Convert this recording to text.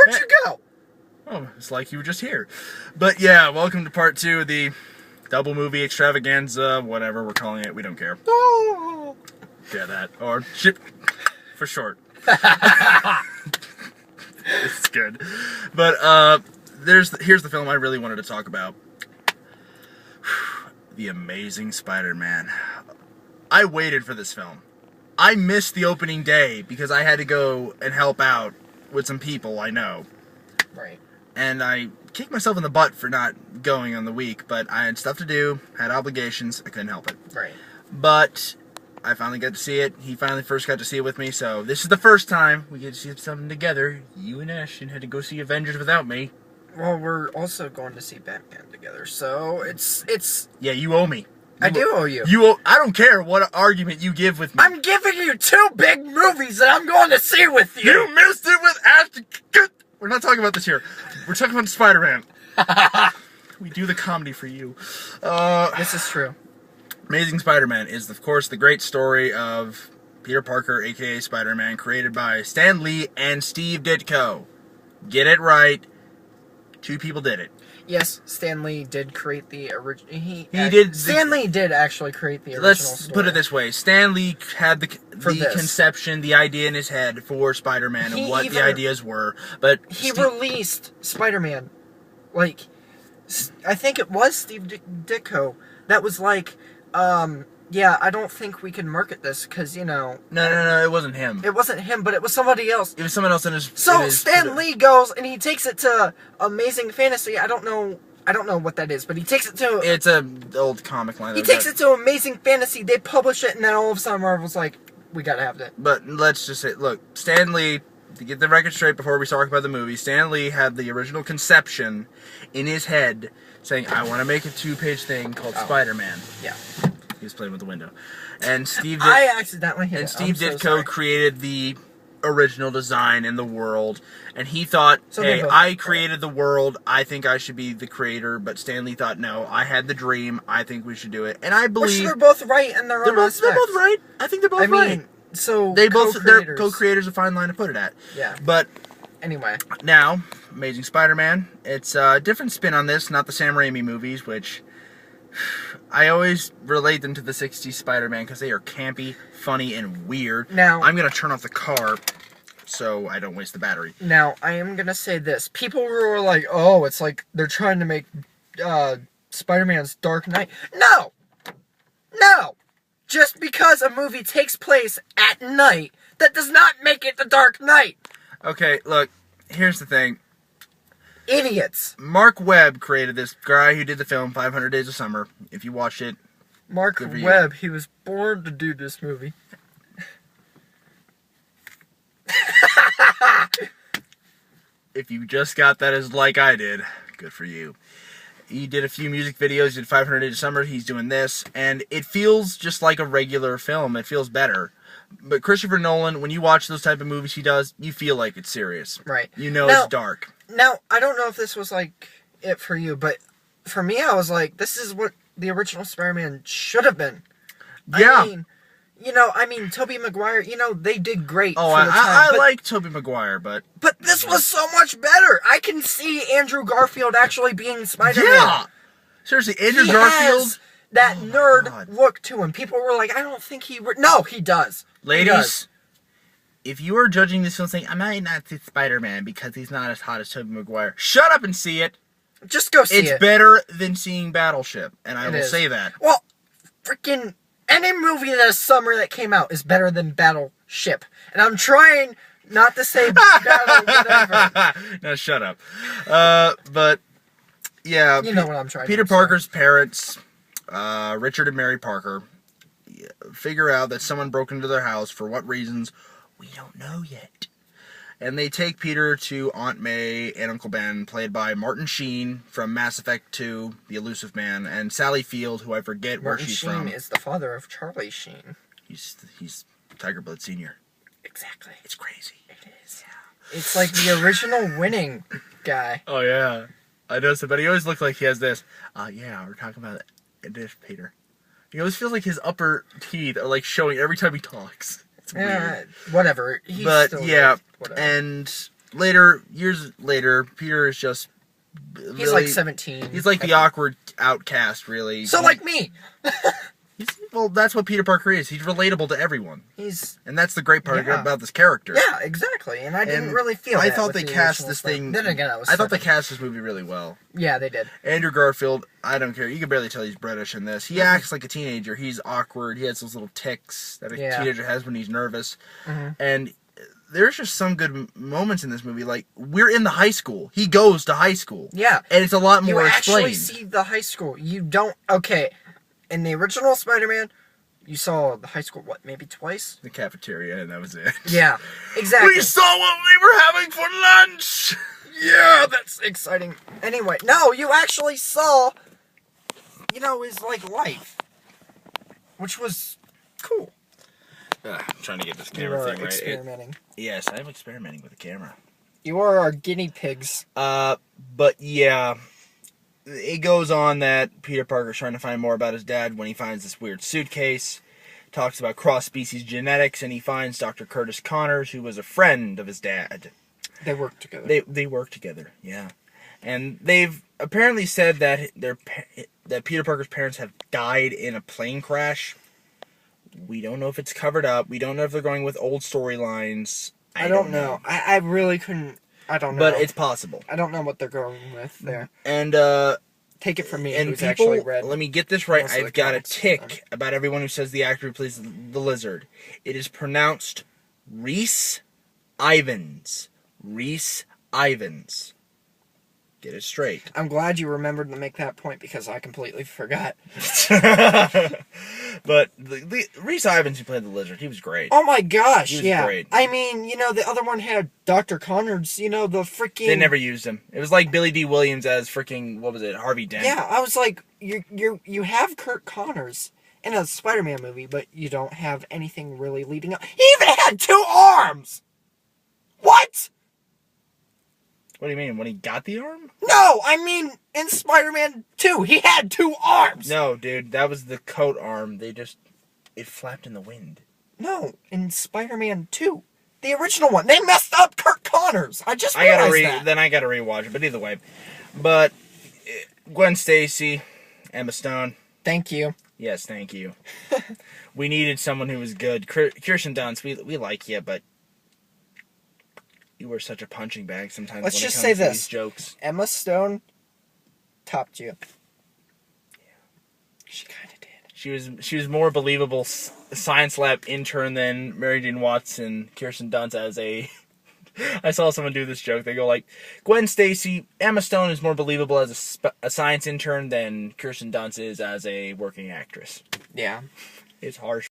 Where'd you go? Oh, it's like you were just here. But yeah, welcome to part 2 of the double movie extravaganza, whatever we're calling it. We don't care. Oh. Yeah, that. Or ship for short. It's good. But here's the film I really wanted to talk about. The Amazing Spider-Man. I waited for this film. I missed the opening day because I had to go and help out with some people I know. Right. And I kicked myself in the butt for not going on the week, but I had stuff to do, had obligations, I couldn't help it. Right. But I finally got to see it. He finally first got to see it with me, so this is the first time we get to see something together. You and Ashton had to go see Avengers without me. Well, we're also going to see Batman together, so it's... Yeah, you owe me. I do owe you. I don't care what argument you give with me. I'm giving you 2 big movies that I'm going to see with you. You missed it with Ashton. We're not talking about this here. We're talking about Spider-Man. We do the comedy for you. This is true. Amazing Spider-Man is, of course, the great story of Peter Parker, a.k.a. Spider-Man, created by Stan Lee and Steve Ditko. Get it right. 2 people did it. Yes, Stan Lee did create the original... Stan Lee did actually create the original story. Let's put it this way. Stan Lee had the conception, the idea in his head for Spider-Man and what the ideas were. But he released Spider-Man. Like, I think it was Steve Ditko that was like... yeah, I don't think we can market this because, you know... No, it wasn't him. It wasn't him, but it was somebody else. It was someone else in his... So Stan Lee goes and he takes it to Amazing Fantasy. I don't know what that is, but he takes it to... It's an old comic line. He takes it to Amazing Fantasy, they publish it, and then all of a sudden Marvel's like, we gotta have that. But let's just say, look, Stan Lee, to get the record straight before we talk about the movie, Stan Lee had the original conception in his head saying, I want to make a 2-page thing called Spider-Man. Yeah. He was playing with the window. And I accidentally hit it. And Steve Ditko created the original design in the world. And he thought, hey, I created the world. I think I should be the creator. But Stan Lee thought, no, I had the dream. I think we should do it. And I believe... they're both right in their own aspects. They're both right. I think they're both right. So they're co-creators, a fine line to put it at. Yeah. But... Anyway. Now, Amazing Spider-Man. It's a different spin on this. Not the Sam Raimi movies, which... I always relate them to the 60s Spider-Man because they are campy, funny, and weird. Now, I'm going to turn off the car so I don't waste the battery. Now, I am going to say this. People were like, oh, it's like they're trying to make Spider-Man's Dark Knight. No! No! Just because a movie takes place at night, that does not make it the Dark Knight. Okay, look, here's the thing. Idiots. Mark Webb created this guy who did the film 500 Days of Summer. If you watch it, Mark Webb, he was born to do this movie. If you just got that as like I did, good for you. He did a few music videos, he did 500 Days of Summer, he's doing this, and it feels just like a regular film. It feels better. But Christopher Nolan, when you watch those type of movies he does, you feel like it's serious. Right. You know it's dark. Now, I don't know if this was like it for you, but for me, I was like, this is what the original Spider-Man should have been. Yeah. I mean, Tobey Maguire, they did great. Oh, I like Tobey Maguire, but... But this was so much better. I can see Andrew Garfield actually being Spider-Man. Yeah. Seriously, Andrew Garfield... Has that nerd look to him. People were like, I don't think he... No, he does. Ladies, if you are judging this film saying, I might not see Spider-Man because he's not as hot as Tobey Maguire, shut up and see it. Just go see it. It's better than seeing Battleship, and I will say that. Well, freaking any movie this summer that came out is better than Battleship. And I'm trying not to say battle whatever. No, shut up. But, yeah. You know what I'm trying Peter Parker's parents, Richard and Mary Parker, figure out that someone broke into their house. For what reasons, we don't know yet. And they take Peter to Aunt May and Uncle Ben, played by Martin Sheen from Mass Effect 2, The Elusive Man, and Sally Field, who I forget where she's from. Martin Sheen is the father of Charlie Sheen. He's Tiger Blood Sr. Exactly. It's crazy. It is. Yeah. It's like the original winning guy. Oh, yeah. I noticed it, but he always looks like he has this. Yeah, we're talking about this, Peter. He always feels like his upper teeth are like showing every time he talks. It's weird. Whatever. He's but still yeah, whatever. And years later, Peter is just He's like 17. He's like the awkward outcast, really. So like me. Well, that's what Peter Parker is. He's relatable to everyone. And that's the great part about this character. Yeah, exactly. And I didn't really feel that. I thought they cast this thing. Then again, I thought they cast this movie really well. Yeah, they did. Andrew Garfield, I don't care. You can barely tell he's British in this. He acts like a teenager. He's awkward. He has those little tics that a teenager has when he's nervous. And there's just some good moments in this movie. Like, we're in the high school. He goes to high school. Yeah. And it's a lot more explained. You actually see the high school. You don't... Okay. In the original Spider-Man, you saw the high school, what, maybe twice? The cafeteria, and that was it. Yeah, exactly. We saw what we were having for lunch! Yeah, that's exciting. Anyway, no, you actually saw, his, life. Which was cool. I'm trying to get this camera thing right. Experimenting. Yes, I'm experimenting with the camera. You are our guinea pigs. But yeah... It goes on that Peter Parker's trying to find more about his dad when he finds this weird suitcase. Talks about cross-species genetics, and he finds Dr. Curtis Connors, who was a friend of his dad. They worked together. They worked together, yeah. And they've apparently said that that Peter Parker's parents have died in a plane crash. We don't know if it's covered up. We don't know if they're going with old storylines. I don't know. I really couldn't... I don't know. But it's possible. I don't know what they're going with there. And, take it from me, and who's people, actually read. Let me get this right. I've got a tick about everyone who says the actor who plays the lizard. It is pronounced Rhys Ifans. Rhys Ifans. Get it straight. I'm glad you remembered to make that point because I completely forgot. But Rhys Ifans, who played the lizard, he was great. Oh my gosh, he was great. I mean, the other one had Dr. Connors, the freaking... They never used him. It was like Billy D. Williams as freaking, what was it, Harvey Dent. Yeah, I was like, you have Kurt Connors in a Spider-Man movie, but you don't have anything really leading up. He even had 2 arms! What? What do you mean? When he got the arm? No, I mean in Spider-Man 2, he had 2 arms. No, dude, that was the coat arm. It flapped in the wind. No, in Spider-Man 2, the original one, they messed up Kurt Connors. I just realized that. Then I gotta rewatch it. But either way, Gwen Stacy, Emma Stone. Thank you. Yes, thank you. We needed someone who was good. Kirsten Dunst, we like you, but. You were such a punching bag sometimes. Let's when just it comes say to this: these jokes. Emma Stone topped you. Yeah, she kind of did. She was more believable science lab intern than Mary Jane Watson, Kirsten Dunst as a. I saw someone do this joke. They go like, Gwen Stacy, Emma Stone is more believable as a science intern than Kirsten Dunst is as a working actress. Yeah, it's harsh.